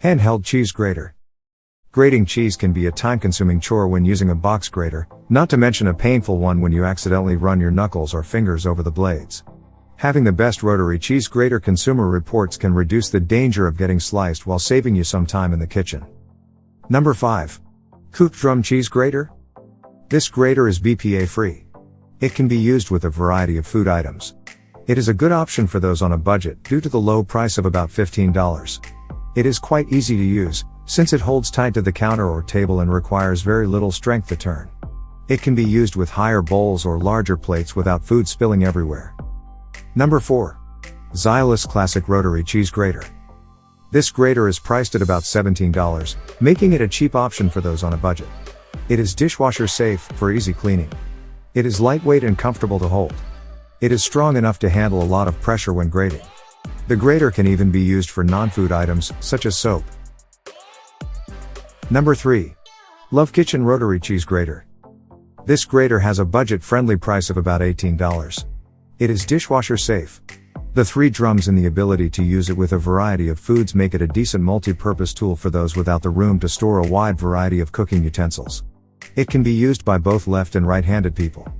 Handheld cheese grater. Grating cheese can be a time-consuming chore when using a box grater, not to mention a painful one when you accidentally run your knuckles or fingers over the blades. Having the best rotary cheese grater, Consumer Reports, can reduce the danger of getting sliced while saving you some time in the kitchen. Number 5. Coop drum cheese grater. This grater is BPA-free. It can be used with a variety of food items. It is a good option for those on a budget due to the low price of about $15. It is quite easy to use, since it holds tight to the counter or table and requires very little strength to turn. It can be used with higher bowls or larger plates without food spilling everywhere. Number 4. Xylis Classic Rotary Cheese Grater. This grater is priced at about $17, making it a cheap option for those on a budget. It is dishwasher safe for easy cleaning. It is lightweight and comfortable to hold. It is strong enough to handle a lot of pressure when grating. The grater can even be used for non-food items, such as soap. Number 3. Love Kitchen Rotary Cheese Grater. This grater has a budget-friendly price of about $18. It is dishwasher safe. The 3 drums and the ability to use it with a variety of foods make it a decent multi-purpose tool for those without the room to store a wide variety of cooking utensils. It can be used by both left and right-handed people.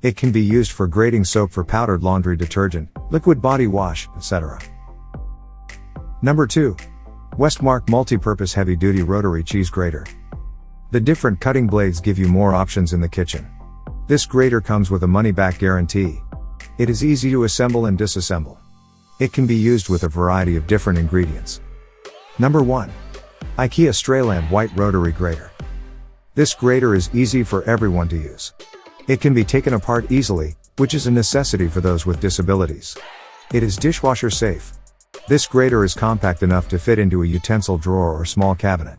It can be used for grating soap for powdered laundry detergent, liquid body wash, etc. Number 2. Westmark Multipurpose Heavy-Duty Rotary Cheese Grater. The different cutting blades give you more options in the kitchen. This grater comes with a money-back guarantee. It is easy to assemble and disassemble. It can be used with a variety of different ingredients. Number 1. IKEA Strayland White Rotary Grater. This grater is easy for everyone to use. It can be taken apart easily, which is a necessity for those with disabilities. It is dishwasher safe. This grater is compact enough to fit into a utensil drawer or small cabinet.